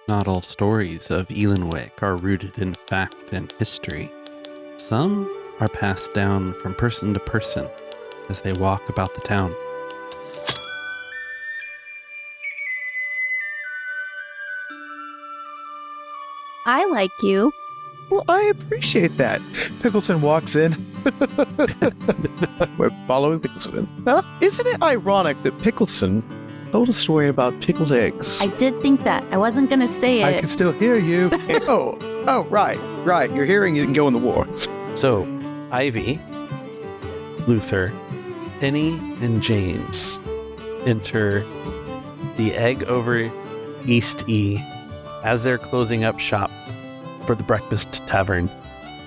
Not all stories of Ealanwick are rooted in fact and history. Some are passed down from person to person as they walk about the town. I like you. Well, I appreciate that. Pickleton walks in. We're following Pickleton. Huh? Isn't it ironic that Pickleton told a story about pickled eggs? I did think that. I wasn't going to say it. I can still hear you. Right. You're hearing you can go in the war. So, Ivy, Luther, Penny, and James enter the Egg Over East E as they're closing up shop for the breakfast tavern.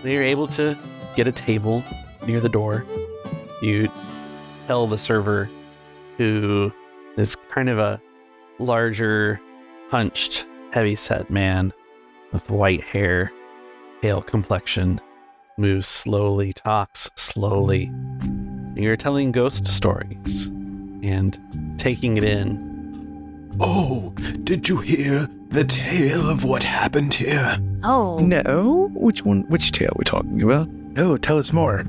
They're able to get a table near the door. You tell the server, who is kind of a larger, hunched, heavy-set man with white hair, pale complexion, moves slowly, talks slowly. You're telling ghost stories and taking it in. Oh, did you hear the tale of what happened here? Oh. No? Which one? Which tale are we talking about? No, tell us more.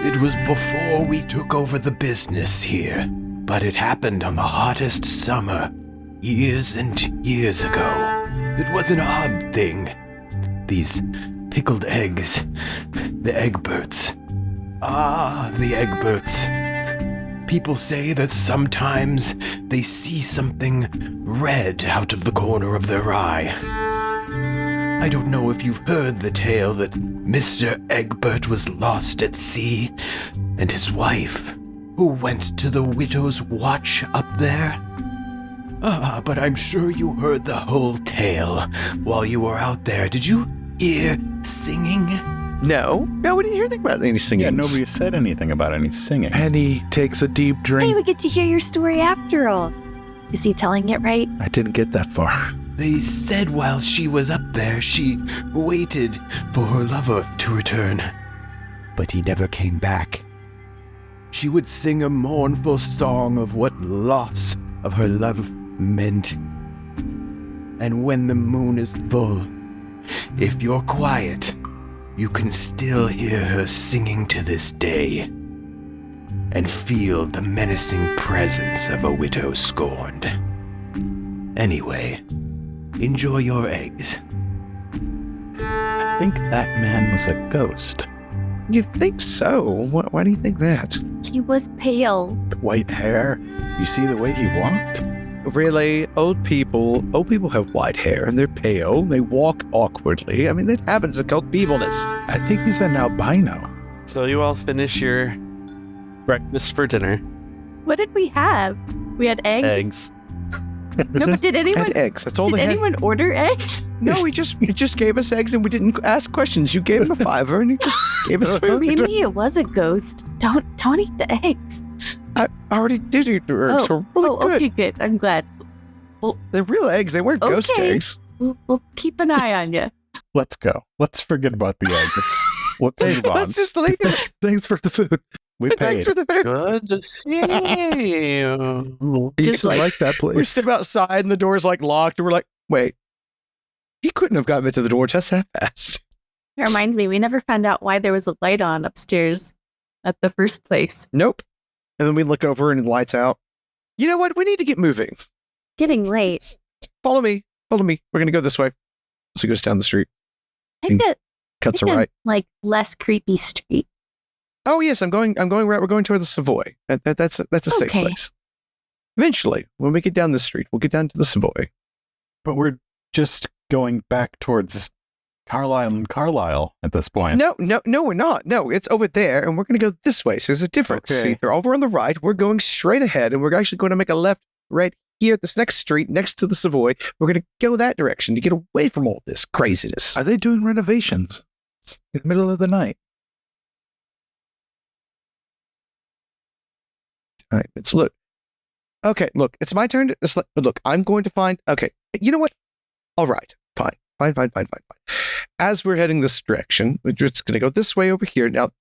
It was before we took over the business here, but it happened on the hottest summer, years and years ago. It was an odd thing. These pickled eggs, the Egberts. Ah, the Egberts. People say that sometimes they see something red out of the corner of their eye. I don't know if you've heard the tale that Mr. Egbert was lost at sea, and his wife, who went to the widow's watch up there. But I'm sure you heard the whole tale while you were out there. Did you hear singing? No, we didn't hear anything about any singing. Yeah, nobody said anything about any singing. Penny takes a deep drink. Hey, we get to hear your story after all. Is he telling it right? I didn't get that far. They said while she was up there, she waited for her lover to return. But he never came back. She would sing a mournful song of what loss of her love meant. And when the moon is full, if you're quiet, you can still hear her singing to this day and feel the menacing presence of a widow scorned. Anyway, enjoy your eggs. I think that man was a ghost. You think so? Why do you think that? He was pale. The white hair. You see the way he walked? Really, old people have white hair and they're pale. They walk awkwardly. I mean, that happens to called feebleness. I think he's an albino. So you all finish your breakfast for dinner. What did we have? We had eggs. Eggs. No, but did anyone? And eggs. That's all Did they had. anyone order eggs? No, he just gave us eggs and we didn't ask questions. You gave him a $5 and he just gave us food. Maybe it was a ghost. Don't eat the eggs. I already did eat the eggs. They're really good. Okay, good. I'm glad. They're real eggs. They weren't ghost Okay. eggs. We'll keep an eye on you. Let's go. Let's forget about the eggs. Let's move on. Let's just leave it. Thanks for the food. We paid. Thanks for the food. Good to see you. You Just should like that We place. step outside and the door's like locked and we're like, wait, he couldn't have gotten into the door just that fast. It reminds me, we never found out why there was a light on upstairs at the first place. Nope. And then we look over and the light's out. You know what? We need to get moving. Getting late. Follow me. We're going to go this way. So he goes down the street. Pick a, Cuts pick a right. like less creepy street. Oh yes, I'm going right. We're going toward the Savoy. That's a safe Okay. place. Eventually, when we get down this street, we'll get down to the Savoy. But we're just going back towards Carlisle and Carlisle at this point. No, we're not. No, it's over there, and we're going to go this way. So there's a difference. Okay. See, they're over on the right. We're going straight ahead, and we're actually going to make a left right here at this next street next to the Savoy. We're going to go that direction to get away from all this craziness. Are they doing renovations in the middle of the night? All right, let's look. Okay, look, it's my turn to look. I'm going to find. Okay, you know what? All right, fine. As we're heading this direction, we're just going to go this way over here. Now,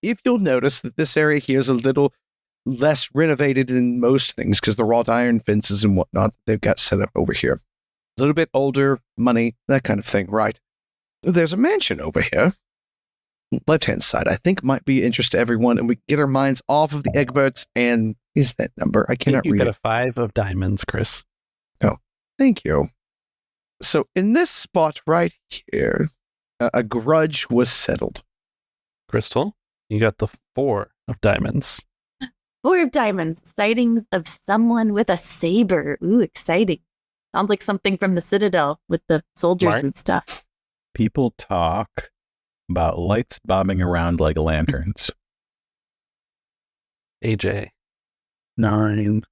if you'll notice that this area here is a little less renovated than most things because the wrought iron fences and whatnot that they've got set up over here. A little bit older, money, that kind of thing, right? There's a mansion over here. Left-hand side, I think might be of interest to everyone, and we get our minds off of the Egberts, and is that number? I cannot You read got it. a 5 of diamonds, Chris. Thank you. So in this spot right here, a grudge was settled. Crystal, you got the 4 of diamonds. 4 of diamonds. Sightings of someone with a saber. Ooh, exciting. Sounds like something from the Citadel with the soldiers Mark? and stuff. People talk about lights bobbing around like lanterns. AJ. 9.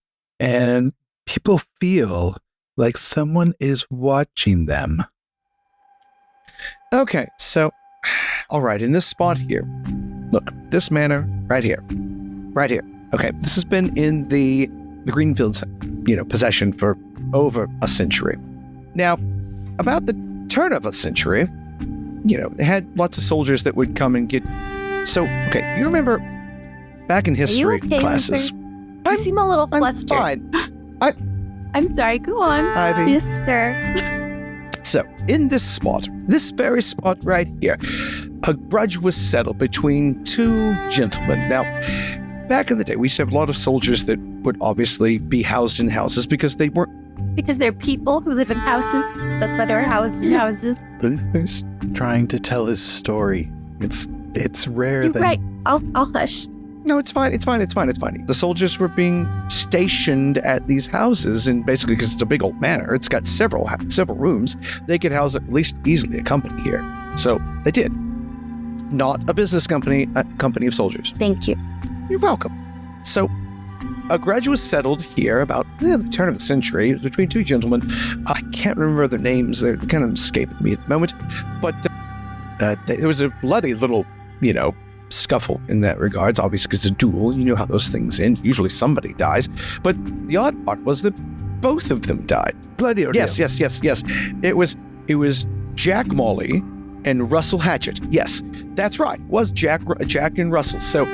And people feel like someone is watching them. Okay, so, all right, in this spot here, look, this manor right here. Okay, this has been in the Greenfields, possession for over a century. Now, about the turn of a century, they had lots of soldiers that would come and get. So, okay, you remember back in history okay, classes? Luther? You seem a little I'm flustered. fine. I'm sorry, go on. Ivy. Yes, sir. So, in this spot, this very spot right here, a grudge was settled between 2 gentlemen. Now, back in the day, we used to have a lot of soldiers that would obviously be housed in houses because they weren't. Because they're people who live in houses. That's why they're housed in houses. Luther's trying to tell his story. It's rare You're that right. I'll hush. No, it's fine. The soldiers were being stationed at these houses, and basically, because it's a big old manor, it's got several rooms. They could house at least easily a company here. So they did. Not a business company, a company of soldiers. Thank you. You're welcome. So, a grudge was settled here about the turn of the century between 2 gentlemen. I can't remember their names. They're kind of escaping me at the moment. But there was a bloody little, scuffle in that regards. Obviously, because it's a duel. You know how those things end. Usually somebody dies. But the odd part was that both of them died. Bloody ordeal. Yes. It was Jack Molly and Russell Hatchet. Yes, that's right. It was Jack and Russell. So,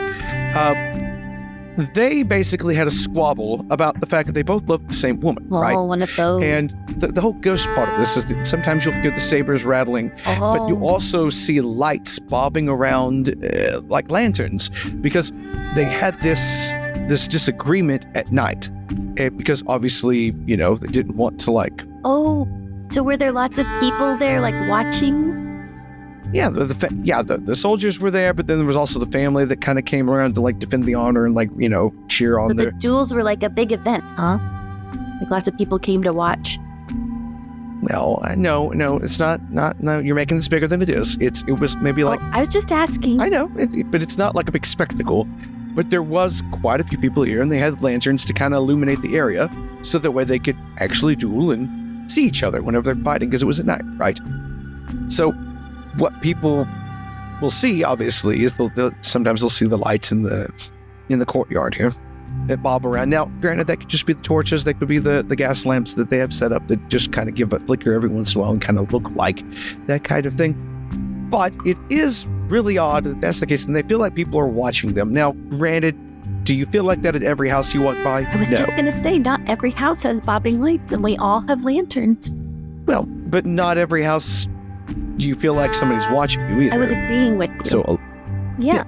they basically had a squabble about the fact that they both loved the same woman, Oh, right? one of those. And the whole ghost part of this is that sometimes you'll hear the sabers rattling, but you also see lights bobbing around like lanterns because they had this disagreement at night. Because obviously, they didn't want to Oh, so were there lots of people there, watching? Yeah, the soldiers were there, but then there was also the family that kind of came around to defend the honor and cheer on So the their. duels were like a big event, huh? Lots of people came to watch. Well, no, it's not. No, you're making this bigger than it is. It was maybe I was just asking. I know, but it's not like a big spectacle. But there was quite a few people here, and they had lanterns to kind of illuminate the area, so that way they could actually duel and see each other whenever they're fighting, because it was at night, right? So, what people will see, obviously, is sometimes they'll see the lights in the courtyard here that bob around. Now, granted, that could just be the torches, that could be the gas lamps that they have set up that just kind of give a flicker every once in a while and kind of look like that kind of thing. But it is really odd that that's the case, and they feel like people are watching them. Now, granted, do you feel like that at every house you walk by? I was No. just going to say, not every house has bobbing lights, and we all have lanterns. Well, but not every house do you feel like somebody's watching you either. I was agreeing with you. So, yeah.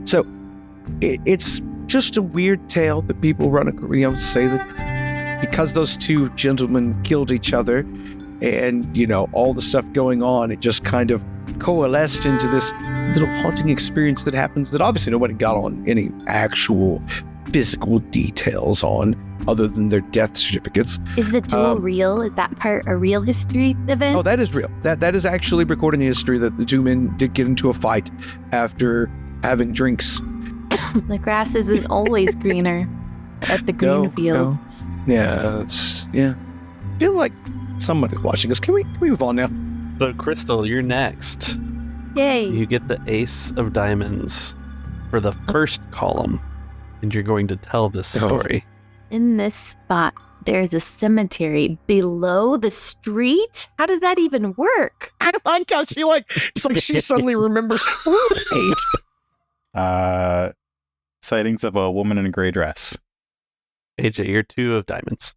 So, it's just a weird tale that people say that because those 2 gentlemen killed each other and, all the stuff going on, it just kind of coalesced into this little haunting experience that happens that obviously nobody got on any actual physical details on other than their death certificates. Is the duel real? Is that part a real history event? Oh, that is real. That is actually recorded in history that the 2 men did get into a fight after having drinks. The grass isn't always greener at the green No, fields. Yeah, I feel like somebody's watching us. Can we move on now? So, Crystal, you're next. Yay. You get the Ace of Diamonds for the first column, and you're going to tell this story. In this spot, there's a cemetery below the street? How does that even work? I like how it's like she suddenly remembers. Sightings of a woman in a gray dress. AJ, you're 2 of diamonds.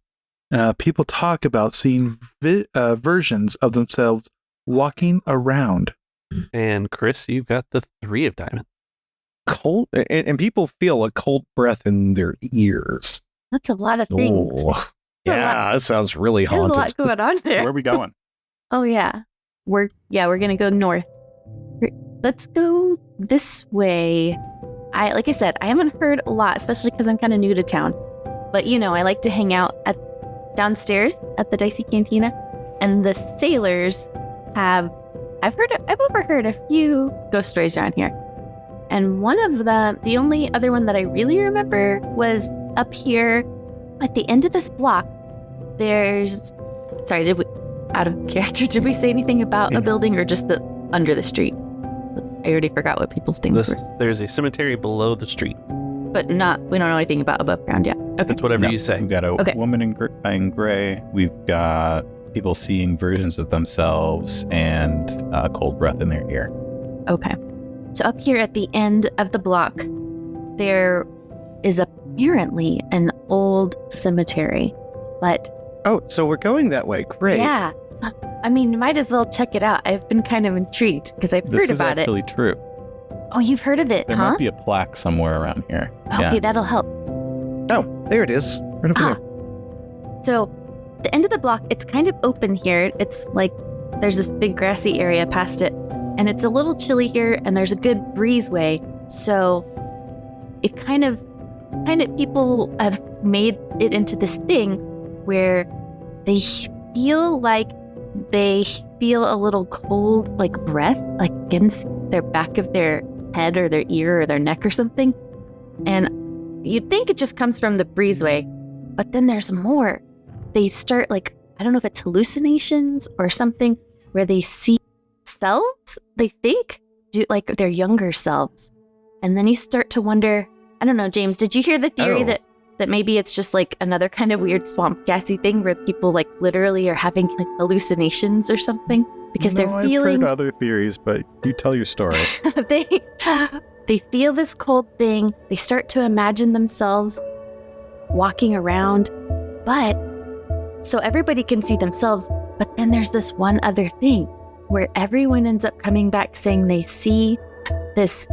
People talk about seeing versions of themselves walking around. And Chris, you've got the 3 of diamonds. Cold, and people feel a cold breath in their ears. That's a lot of things. Oh, yeah, that sounds really There's a haunted. lot going on there. Where are we going? Oh yeah. We're gonna go north. Let's go this way. Like I said, I haven't heard a lot, especially because I'm kind of new to town. But I like to hang out downstairs at the Dicey Cantina, and the sailors I've overheard a few ghost stories around here. And one of the only other one that I really remember was up here at the end of this block. Sorry, out of character, did we say anything about a building or just under the street? I already forgot what people's things were. There's a cemetery below the street. But we don't know anything about above ground yet. Okay. It's whatever No, you say. We've got a woman in gray. We've got people seeing versions of themselves and cold breath in their ear. Okay. So up here at the end of the block, there is apparently an old cemetery. But Oh, so we're going that way. Great. yeah, I mean, might as well check it out. I've been kind of intrigued because I've This heard is about it. actually true. Oh, you've heard of it, There huh? might be a plaque somewhere around here. Okay, that'll help. Oh, there it is. Right over Ah. there. So the end of the block, it's kind of open here. It's like there's this big grassy area past it, and it's a little chilly here, and there's a good breezeway. So it kind of people have made it into this thing where they feel like they feel a little cold, like breath, like against their back of their head or their ear or their neck or something. And you'd think it just comes from the breezeway, but then there's more. They start I don't know if it's hallucinations or something, where they see selves, they think, like their younger selves. And then you start to wonder, I don't know, James, did you hear the theory Oh. that maybe it's just another kind of weird swamp gassy thing where people literally are having hallucinations or something because they're I've feeling heard other theories, but you tell your story. they feel this cold thing. They start to imagine themselves walking around, but so everybody can see themselves. But then there's this one other thing where everyone ends up coming back saying they see this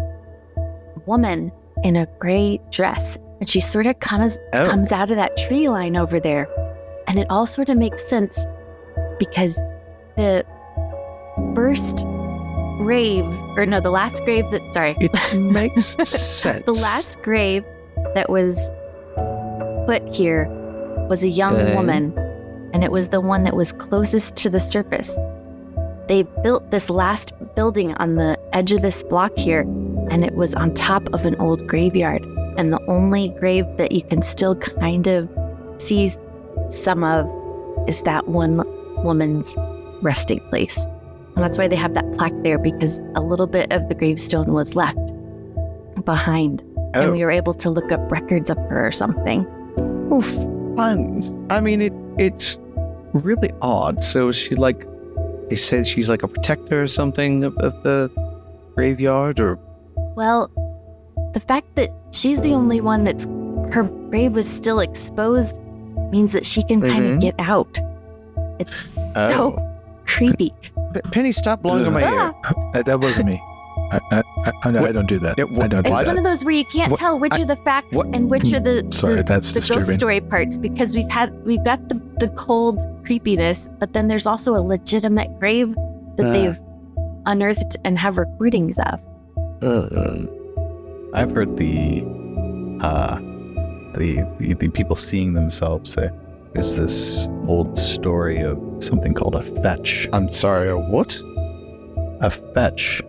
woman in a gray dress, and she sort of comes out of that tree line over there, and it all sort of makes sense because the last grave It makes sense. the last grave that was put here was a young woman, and it was the one that was closest to the surface. They built this last building on the edge of this block here, and it was on top of an old graveyard. And the only grave that you can still kind of see some of is that one woman's resting place. And that's why they have that plaque there, because a little bit of the gravestone was left behind. And we were able to look up records of her or something. Oh, fun. I mean, it's really odd. So is she they say she's like a protector or something of the graveyard, or? Well, the fact that she's the only one her grave was still exposed means that she can kind of get out. It's so creepy. Penny, stop blowing on my ear. That wasn't me. I don't do that. Yeah, I don't do It's that. one of those where you can't tell which are the facts and which are the Sorry, that's the ghost disturbing. story parts, because we've got the cold creepiness, but then there's also a legitimate grave that they've unearthed and have recordings of. I've heard the people seeing themselves. There's this old story of something called a fetch. I'm sorry, a what? A fetch.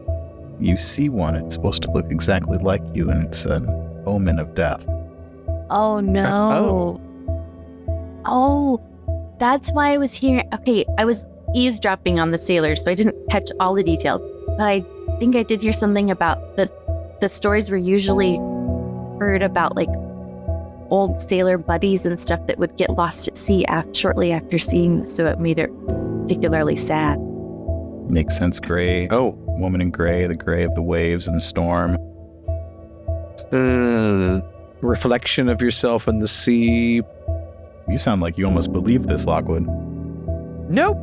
You see one, it's supposed to look exactly like you, and it's an omen of death. Oh no. Oh, that's why I was here. Okay, I was eavesdropping on the sailors, so I didn't catch all the details. But I think I did hear something about the stories were usually heard about old sailor buddies and stuff that would get lost at sea shortly after seeing this, so it made it particularly sad. Makes sense. Gray. Oh. Woman in gray, the gray of the waves and the storm. Reflection of yourself in the sea. You sound like you almost believe this, Lockwood. Nope,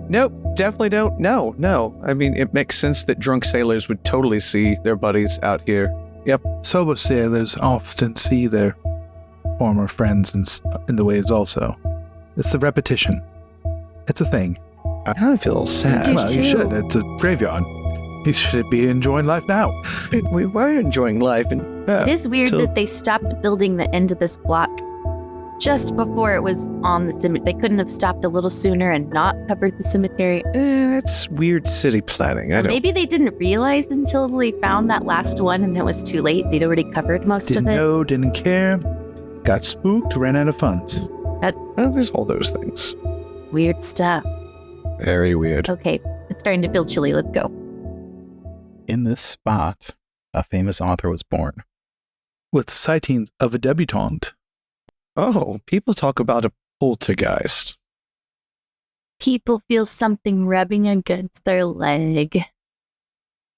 definitely don't. No. I mean, it makes sense that drunk sailors would totally see their buddies out here. Yep. Sober sailors often see their former friends in the waves also. It's the repetition. It's a thing. I feel sad. Dude, Well, you too. should. It's a graveyard. You should be enjoying life now. We were enjoying life, and It is weird So- that they stopped building the end of this block just before it was on the cemetery. They couldn't have stopped a little sooner and not covered the cemetery. that's weird city planning. I don't. Maybe they didn't realize until they found that last one and it was too late. They'd already covered most Didn't of it. know, didn't care. Got spooked, ran out of funds. Well, there's all those things. Weird stuff. Very weird. Okay, it's starting to feel chilly. Let's go. In this spot, a famous author was born. With sightings of a debutante. Oh, people talk about a poltergeist. People feel something rubbing against their leg.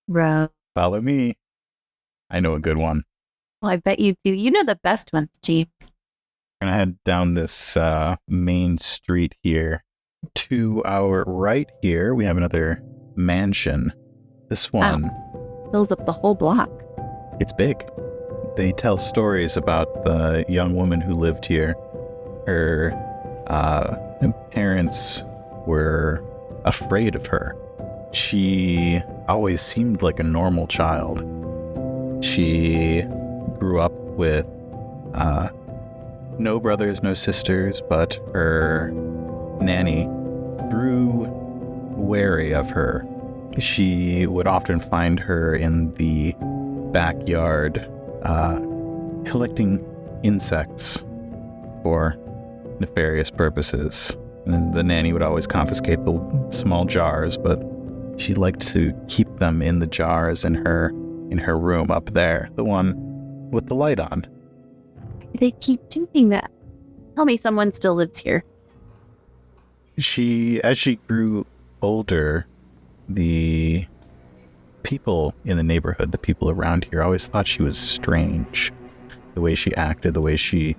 Rub. Follow me. I know a good one. Well, I bet you do. You know the best ones, James. We're going to head down this main street here. To our right here, we have another mansion. This one, Fills up the whole block. it's big. They tell stories about the young woman who lived here. Her parents were afraid of her. She always seemed like a normal child. She grew up with no brothers, no sisters, but her nanny grew wary of her. She would often find her in the backyard collecting insects for nefarious purposes. And the nanny would always confiscate the small jars, but she liked to keep them in the jars in her room up there, the one with the light on. They keep doing that. Tell me someone still lives here. As she grew older, the people in the neighborhood, the people around here, always thought she was strange. The way she acted, the way she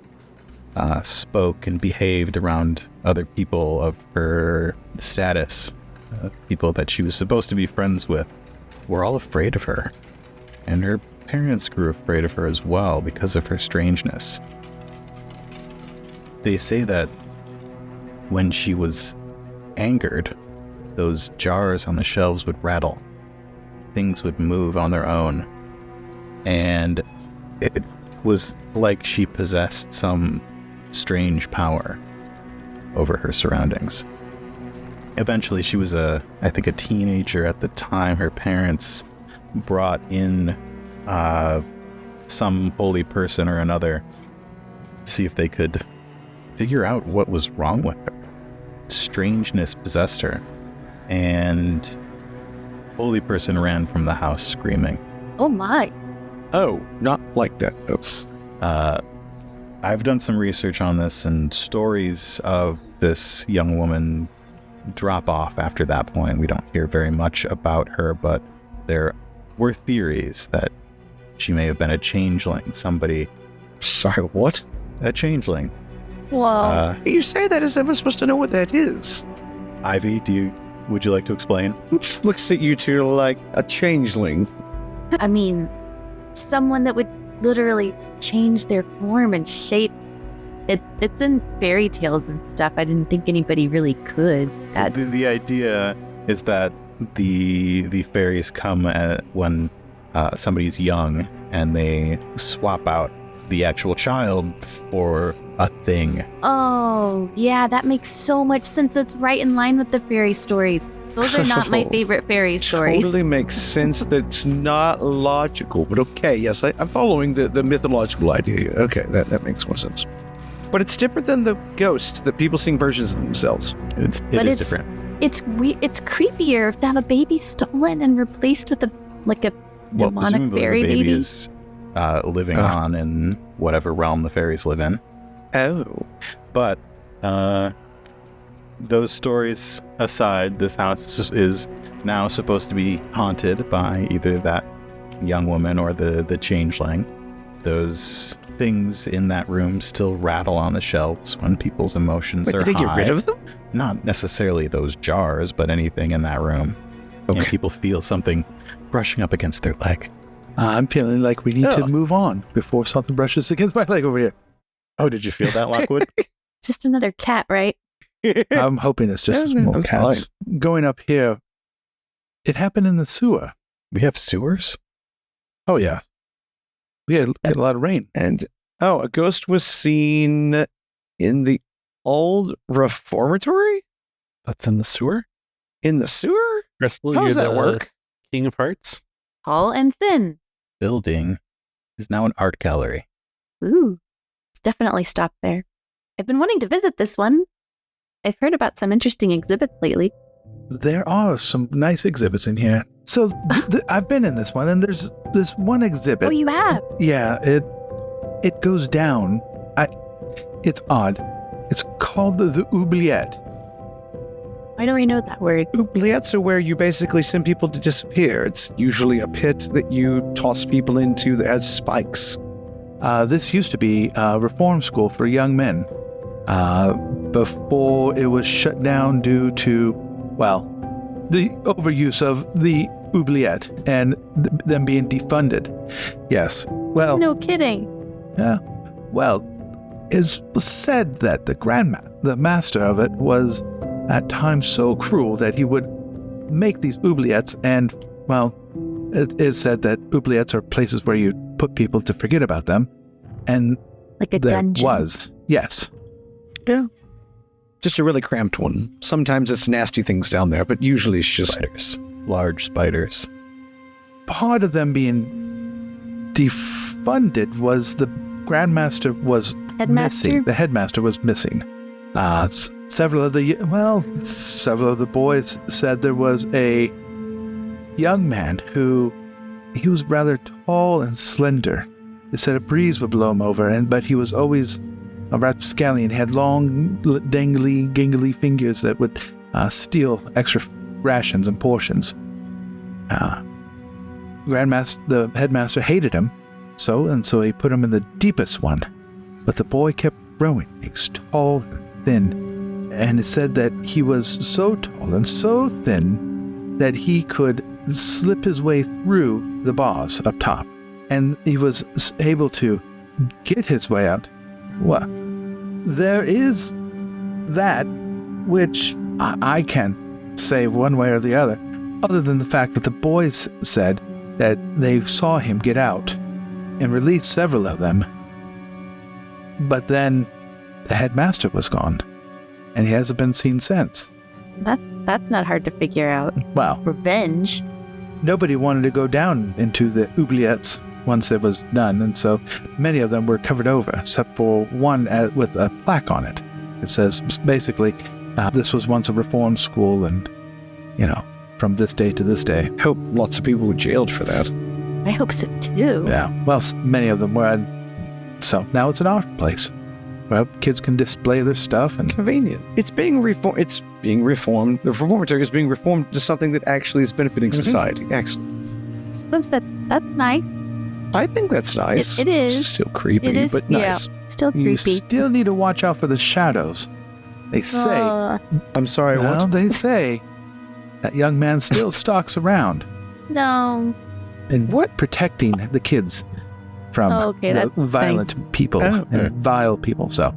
spoke and behaved around other people of her status, people that she was supposed to be friends with, were all afraid of her. And her parents grew afraid of her as well because of her strangeness. They say that when she was angered, those jars on the shelves would rattle. Things would move on their own. And it was like she possessed some strange power over her surroundings. Eventually, she was I think a teenager at the time. Her parents brought in some holy person or another to see if they could figure out what was wrong with her. Strangeness possessed her, and holy person ran from the house screaming. Oh my. Oh, not like that. Oops. I've done some research on this, and stories of this young woman drop off after that point. We don't hear very much about her, but there were theories that she may have been a changeling. Sorry, what? A changeling. Whoa. You say that as if I'm supposed to know what that is. Ivy, would you like to explain? It just looks at you two like a changeling. I mean, someone that would literally change their form and shape. It's in fairy tales and stuff. I didn't think anybody really could. That's The idea is that the fairies come when somebody's young, and they swap out the actual child for a thing. Oh, yeah, that makes so much sense. That's right in line with the fairy stories. Those are not my favorite fairy stories. Totally makes sense. That's not logical, but okay. Yes, I'm following the mythological idea. Okay, that makes more sense. But it's different than the ghosts that people seeing versions of themselves. It But is different. It's creepier to have a baby stolen and replaced with a demonic presumably fairy the baby baby. is living on in whatever realm the fairies live in. Oh. But those stories aside, this house is now supposed to be haunted by either that young woman or the changeling. those things in that room still rattle on the shelves when people's emotions Wait, are did they high. get rid of them? Not necessarily those jars, but anything in that room. Okay. And people feel something brushing up against their leg. I'm feeling like we need to move on before something brushes against my leg over here. Oh, did you feel that, Lockwood? Just another cat, right? I'm hoping it's just Yeah, small I'm cats. Going up here, it happened in the sewer. We have sewers? Oh, yeah. We had a lot of rain. And, a ghost was seen in the old reformatory? That's in the sewer? In the sewer? Crystal, How you're does that the work? King of Hearts? Tall and thin. Building is now an art gallery. Ooh, it's definitely stopped there. I've been wanting to visit this one. I've heard about some interesting exhibits lately. There are some nice exhibits in here. So I've been in this one, and there's this one exhibit. Oh, you have? Yeah, it goes down. It's odd. It's called the oubliette. Why do I know that word? Oubliettes are where you basically send people to disappear. It's usually a pit that you toss people into that has spikes. This used to be a reform school for young men. Before it was shut down due to, the overuse of the oubliette and them being defunded. Yes. Well, No kidding. yeah. Well, it's said that the master of it was at times so cruel that he would make these oubliettes, and, it is said that oubliettes are places where you put people to forget about them, and Like a there dungeon. was. Yes. Just a really cramped one. Sometimes it's nasty things down there, but usually it's just Spiders. Large spiders. Part of them being defunded was the Grandmaster was Headmaster? missing. The headmaster was missing. Several of the boys said there was a young man who he was rather tall and slender. They said a breeze would blow him over, but he was always a rapscallion. He had long, dangly, gingly fingers that would steal extra rations and portions. The headmaster hated him, so he put him in the deepest one. But the boy kept growing. He was tall and thin, and it said that he was so tall and so thin that he could slip his way through the bars up top, and he was able to get his way out. Well, there is that which I can't say one way or the other than the fact that the boys said that they saw him get out and release several of them. But then the headmaster was gone, and he hasn't been seen since. That's not hard to figure out. Well, Revenge. nobody wanted to go down into the oubliettes once it was done, and so many of them were covered over, except for one with a plaque on it. It says basically, this was once a reform school, and, from this day to this day. hope lots of people were jailed for that. I hope so too. Yeah, well, many of them were, and so now it's an art place where kids can display their stuff, and Convenient. It's being reformed. The reformatory is being reformed to something that actually is benefiting society. Excellent. I suppose that's nice. I think that's nice. It is. Still creepy, It is, but nice. Still you creepy. still need to watch out for the shadows. They say, I'm sorry, what? they say that young man still stalks around no. and protecting the kids from Okay, the that's violent people Oh. and vile people. So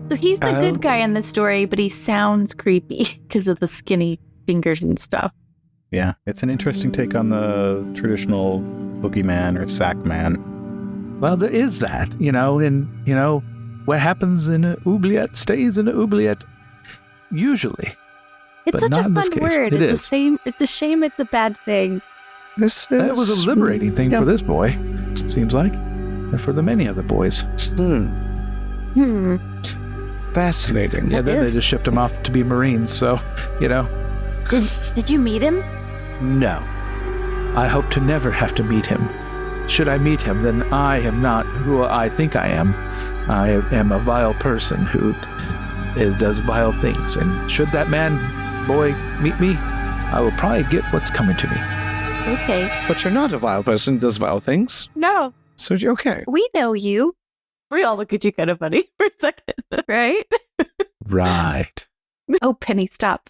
So he's the good guy in the story, but he sounds creepy because of the skinny fingers and stuff. Yeah, it's an interesting take on the traditional boogeyman or sack man. well, there is that, and what happens in an oubliette stays in an oubliette usually. It's But such not a in this fun case. word. It It's is. It's a shame it's a bad thing. This That was a liberating thing yeah. for this boy, it seems like, and for the many other boys. Hmm. Fascinating. Yeah, then is. they just shipped him off to be Marines, so, Did you meet him? No. I hope to never have to meet him. Should I meet him, then I am not who I think I am. I am a vile person who does vile things, and should that boy meet me, I will probably get what's coming to me. Okay. But you're not a vile person, does vile things. No. So okay. We know you. We all look at you kind of funny for a second, right? Right. Oh, Penny, stop.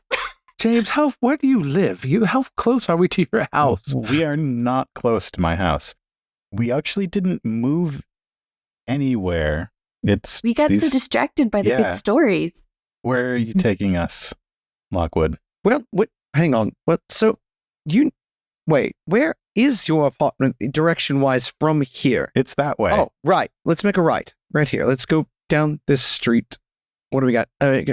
James, where do you live? How close are we to your house? We are not close to my house. We actually didn't move anywhere. We got so distracted by the good stories. Where are you taking us, Lockwood? Well, hang on. Where is your apartment direction-wise from here? It's that way. Oh, right. Let's make a right. Right here. Let's go down this street. What do we got? I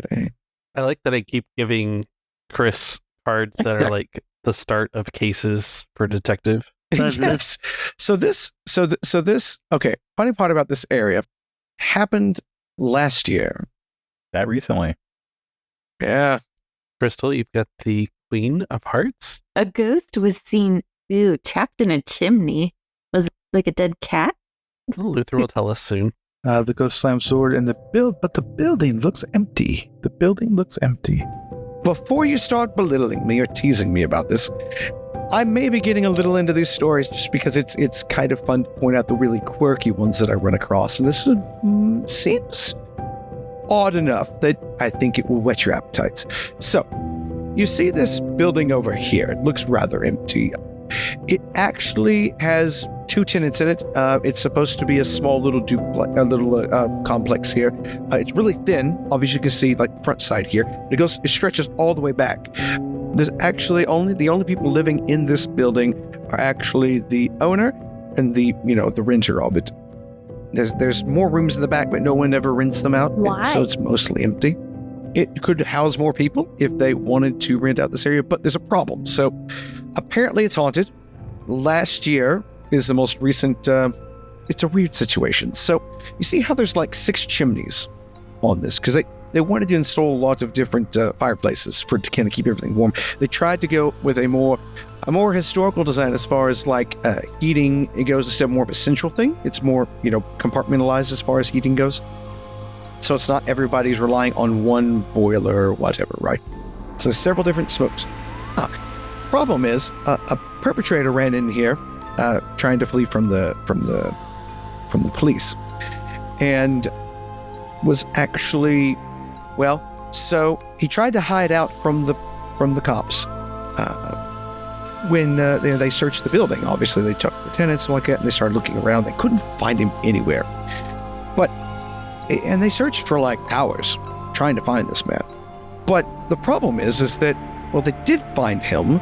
like that I keep giving Chris cards that are like the start of cases for detective. Yes. So this, okay, funny part about this area happened last year. That recently. Yeah. Crystal, you've got the Queen of Hearts. A ghost was seen, trapped in a chimney. Was it like a dead cat? Luther will tell us soon. The ghost slams sword in but the building looks empty. The building looks empty. Before you start belittling me or teasing me about this, I may be getting a little into these stories just because it's kind of fun to point out the really quirky ones that I run across. And this seems odd enough that I think it will whet your appetites. So, you see this building over here. It looks rather empty. It actually has 2 tenants in it. It's supposed to be a small little complex here. It's really thin. Obviously, you can see like the front side here. It stretches all the way back. There's actually the only people living in this building are actually the owner and the renter of it. There's more rooms in the back, but no one ever rents them out. Why? So it's mostly empty. It could house more people if they wanted to rent out this area, but there's a problem. So apparently it's haunted. Last year is the most recent. It's a weird situation. So you see how there's like 6 chimneys on this because they wanted to install a lot of different fireplaces to kind of keep everything warm. They tried to go with a more historical design as far as like heating. It goes instead of more of a central thing. It's more compartmentalized as far as heating goes. So it's not everybody's relying on one boiler or whatever, right? So there's several different smokes. Problem is, a perpetrator ran in here trying to flee from the police, and was actually, so he tried to hide out from the cops. When they searched the building, obviously they took the tenants and like that, and they started looking around. They couldn't find him anywhere, and they searched for like hours trying to find this man. But the problem is that they did find him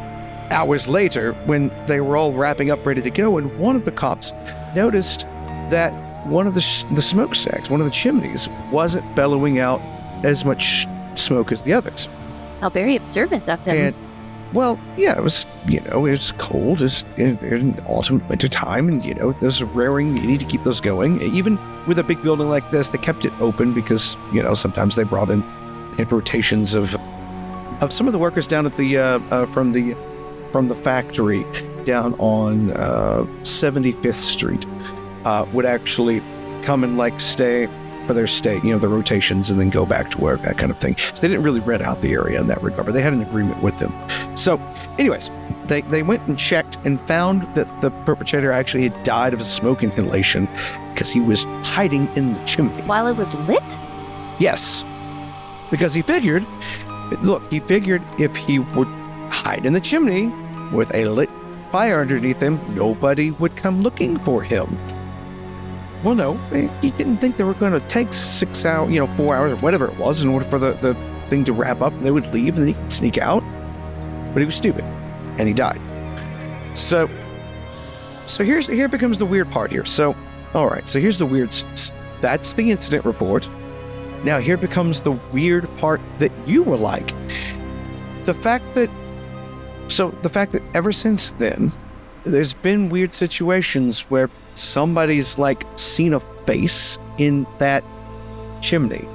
hours later when they were all wrapping up ready to go, and one of the cops noticed that one of the smokestacks, one of the chimneys, wasn't bellowing out as much smoke as the others. How very observant of him. And, it was, it was cold. It's in autumn, winter time, and, there's a raring, you need to keep those going. Even with a big building like this, they kept it open because, sometimes they brought in rotations of some of the workers down at the, from the factory down on 75th Street would actually come and stay for their stay, the rotations, and then go back to work, that kind of thing. So they didn't really rent out the area in that regard, but they had an agreement with them. So anyways, they went and checked and found that the perpetrator actually had died of a smoke inhalation because he was hiding in the chimney. While it was lit? Yes. Because he figured if he would hide in the chimney with a lit fire underneath him, nobody would come looking for him. Well, no, he didn't think they were going to take 6 hours, 4 hours or whatever it was in order for the thing to wrap up, and they would leave and then he could sneak out. But he was stupid and he died. So here becomes the weird part here. So, all right, so here's the weird, that's the incident report. Now here becomes the weird part that you were like. The fact that ever since then, there's been weird situations where somebody's seen a face in that chimney.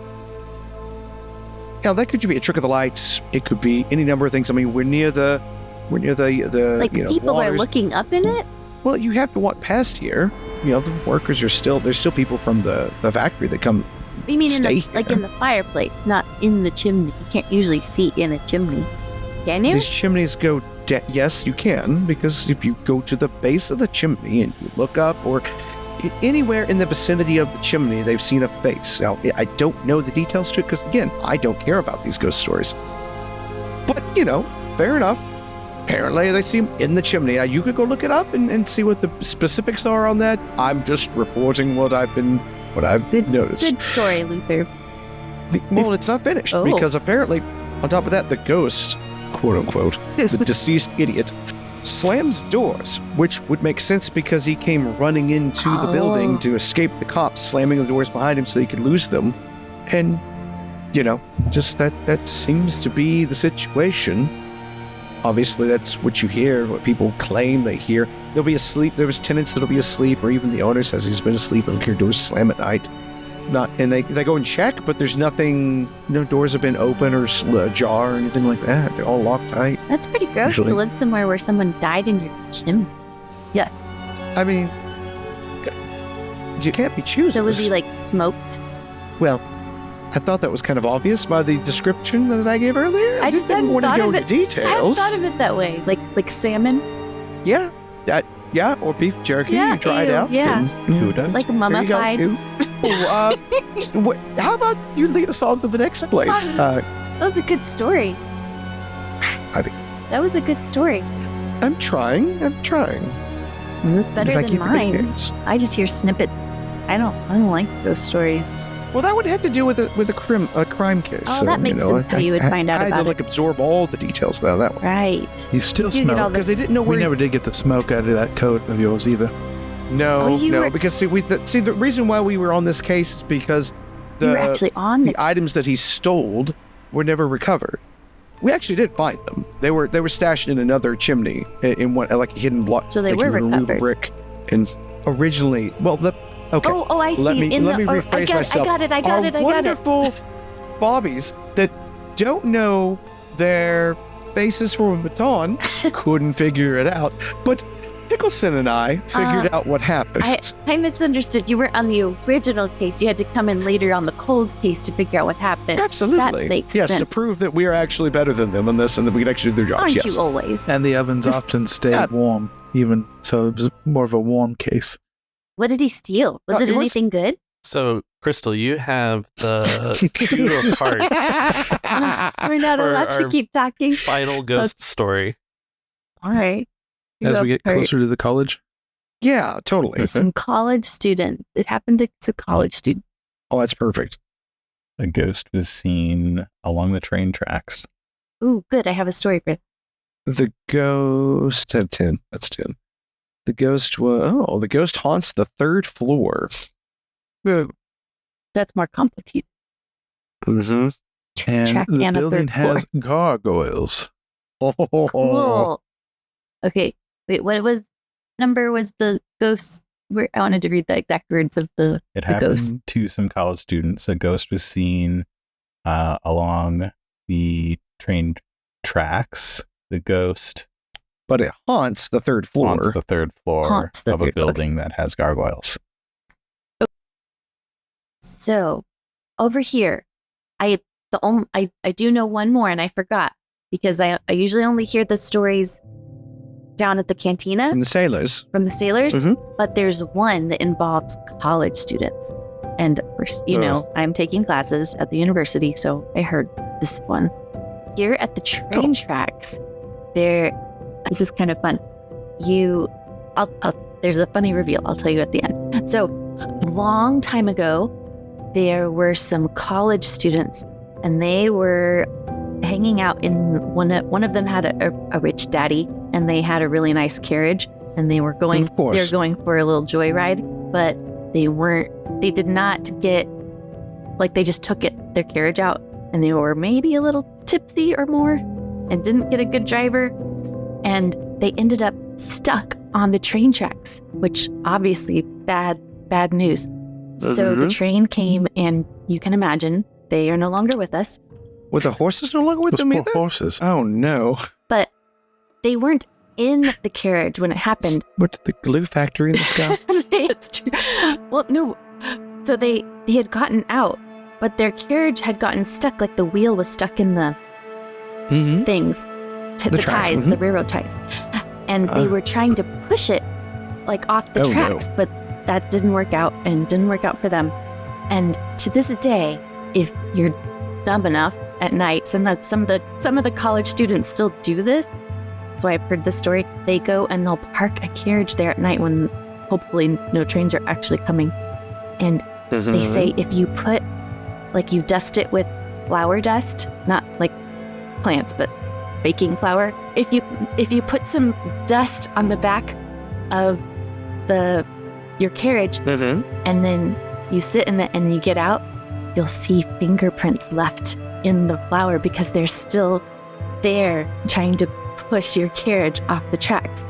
Now that could be a trick of the lights. It could be any number of things. I mean, we're near the people waters. are looking up in it. Well, you have to walk past here. The workers there's still people from the factory that come. You mean in stay in the fireplace, not in the chimney? You can't usually see in a chimney, can you? These chimneys go. Yes, you can, because if you go to the base of the chimney and you look up, or anywhere in the vicinity of the chimney, they've seen a face. Now, I don't know the details to it because, again, I don't care about these ghost stories. But, fair enough. Apparently, they see him in the chimney. Now, you could go look it up and see what the specifics are on that. I'm just reporting what I've noticed. Good story, Luther. Well, it's not finished because apparently, on top of that, the ghost, quote unquote, the deceased idiot, slams doors, which would make sense because he came running into the building to escape the cops, slamming the doors behind him so he could lose them. And, just that seems to be the situation. Obviously, that's what you hear, what people claim they hear. They'll be asleep. There was tenants that'll be asleep, or even the owner says he's been asleep and hear doors slam at night. And they go and check, but there's nothing, no doors have been open or ajar or anything like that. They're all locked tight. That's pretty gross to live somewhere where someone died in your chimney. Yeah. I mean, you can't be choosers. So was he smoked? Well, I thought that was kind of obvious by the description that I gave earlier. I just didn't want to go into details. I hadn't thought of it that way. Like salmon? Yeah. Or beef jerky. Yeah, You tried out. Yeah. Who does? Like a mummified. How about you lead us on to the next place? That was a good story. That was a good story. I'm trying. It's better If I than keep mine. names. I just hear snippets. I don't like those stories. Well, that would have to do with a crime case. Oh, that makes sense how you would find out I about had to it. absorb all the details though. That one. Right. You still You get all smoke. Because they didn't know where. We never did get the smoke out of that coat of yours either. No, you were- because the reason why we were on this case is because You were actually on the items that he stole were never recovered. We actually did find them. They were stashed in another chimney in one like a hidden block. So they like were you would remove a recovered. brick. And originally, okay. Oh, I see. Let me I rephrase got myself. it. I got it. Wonderful bobbies that don't know their faces from a baton couldn't figure it out, but Nicholson and I figured out what happened. I misunderstood. You weren't on the original case. You had to come in later on the cold case to figure out what happened. Absolutely. That makes yes, sense. to prove that we are actually better than them in this and that we can actually do their jobs. Aren't yes. you always? And the ovens often stayed warm, even so it was more of a warm case. What did he steal? Was it it was- anything good? So, Crystal, you have the two of hearts We're not For allowed to our- keep talking. final ghost story. All right. As we get closer to the college. Yeah, totally. To some college students. It happened to some college students. Oh, that's perfect. A ghost was seen along the train tracks. Ooh, good. I have a story for The ghost had 10. That's 10. The ghost the ghost haunts the third floor. That's more complicated. Mm-hmm. And Track the and a building third floor. has gargoyles. Cool. Okay. Wait, number was the ghost? I wanted to read the exact words of the Happened ghost. to some college students. A ghost was seen along the train tracks. The ghost But it haunts the third floor. haunts the third floor Haunts the of a third floor. building that has gargoyles. So over here, I do know one more and I forgot because I usually only hear the stories down at the cantina And the sailors. from the sailors, Mhm. but there's one that involves college students. And of course, I'm taking classes at the university, so I heard this one. Here at the train tracks, this is kind of fun. There's a funny reveal I'll tell you at the end. So, a long time ago, there were some college students, and they were hanging out in one of them had a rich daddy, and they had a really nice carriage, and they were going. Of course. They were going for a little joyride, but they did not get, they just took their carriage out, and they were maybe a little tipsy or more, and didn't get a good driver, and they ended up stuck on the train tracks, which obviously bad news. So the train came, and you can imagine they are no longer with us, Were the horses no longer with Those them poor either? horses. Oh no. but they weren't in the carriage when it happened. What, the glue factory in the sky? It's true. Well, no. So they had gotten out, but their carriage had gotten stuck, like the wheel was stuck in the Mm-hmm. things, The the track, ties, mhm. the railroad ties. And they were trying to push it, off the Oh, no. tracks, but that didn't work out and didn't work out for them. And to this day, if you're dumb enough at night, some of the college students still do this. So I've heard the story. They go and they'll park a carriage there at night when hopefully no trains are actually coming. And they say if you put, like, you dust it with flour dust, not like plants, but baking flour. If you put some dust on the back of your carriage, and then you sit in it and you get out, you'll see fingerprints left in the flour because they're still there trying to push your carriage off the tracks.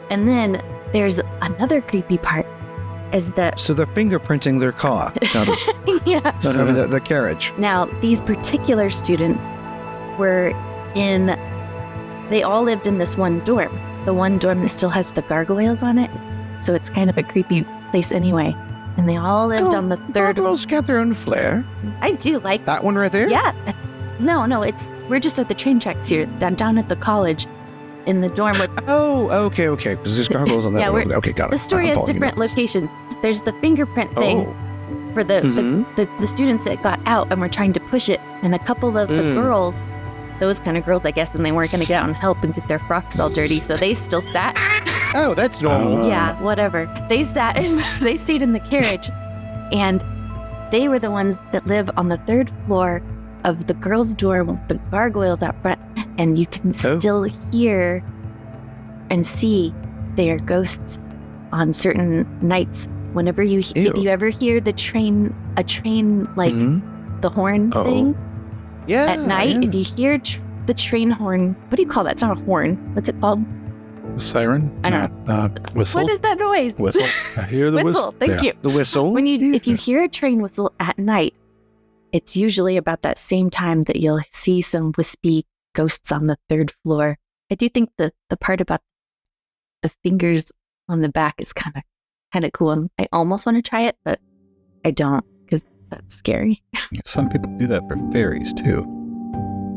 And then there's another creepy part is that So they're fingerprinting their car. yeah. The carriage. Now, these particular students they all lived in this one dorm. The one dorm that still has the gargoyles on it. So it's kind of a creepy place anyway. And they all lived on the third. Gargoyles got their own flair. I do like That one right there? Yeah. No, we're just at the train tracks here. Down at the college in the dorm with Oh, okay. Because there's gargoyles on that Yeah, one over there. Okay, got it. the story I'm has following you different now. location. There's the fingerprint thing for the students that got out and were trying to push it. And a couple of the girls, those kind of girls, I guess, and they weren't going to get out and help and get their frocks all dirty. So they still sat. Oh, that's normal. Yeah, whatever. They stayed in the carriage, and they were the ones that live on the third floor of the girls' dorm with the gargoyles out front, and you can still hear and see their ghosts on certain nights. Whenever if you ever hear a train like the horn thing Yeah. at night, yeah. if you hear the train horn, what do you call that? It's not a horn. What's it called? Siren? I don't Whistle? What is that noise? Whistle? I hear the whistle. Thank you. The whistle. If you hear a train whistle at night, it's usually about that same time that you'll see some wispy ghosts on the third floor. I do think the part about the fingers on the back is kind of cool. And I almost want to try it, but I don't because that's scary. Some people do that for fairies too.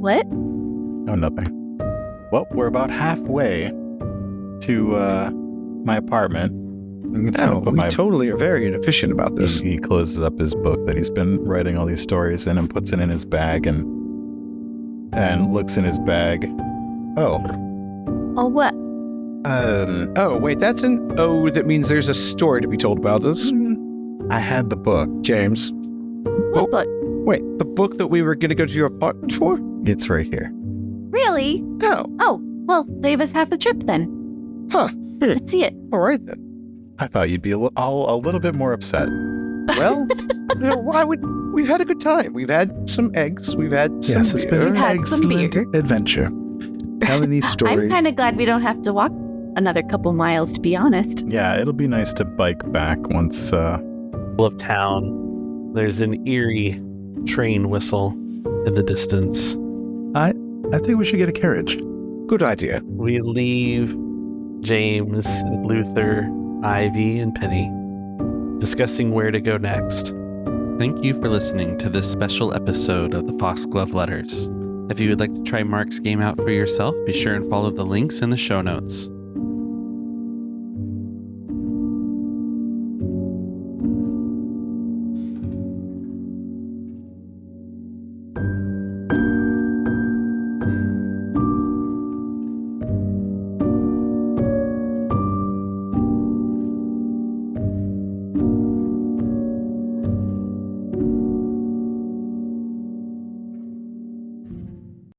What? Oh, nothing. Well, we're about halfway to my apartment. Oh, we totally are very inefficient about this. He closes up his book that he's been writing all these stories in and puts it in his bag and looks in his bag. Oh, what? Oh, wait, that's an O that means there's a story to be told about this. I had the book. James. What book? Wait, the book that we were going to go to your apartment for? It's right here. Really? Oh. Oh, well, save us half the trip then. Huh. Let's see it. All right, then. I thought you'd be a little bit more upset. Well, we've had a good time. We've had some eggs. We've had some Yes, it's been beer. an We've had some excellent beer. adventure. Telling these stories. I'm kind of glad we don't have to walk another couple miles, to be honest. Yeah, it'll be nice to bike back once. Of town, there's an eerie train whistle in the distance. I think we should get a carriage. Good idea. We leave James, Luther, Ivy, and Penny discussing where to go next. Thank you for listening to this special episode of the Foxglove Letters. If you would like to try Mark's game out for yourself, be sure and follow the links in the show notes.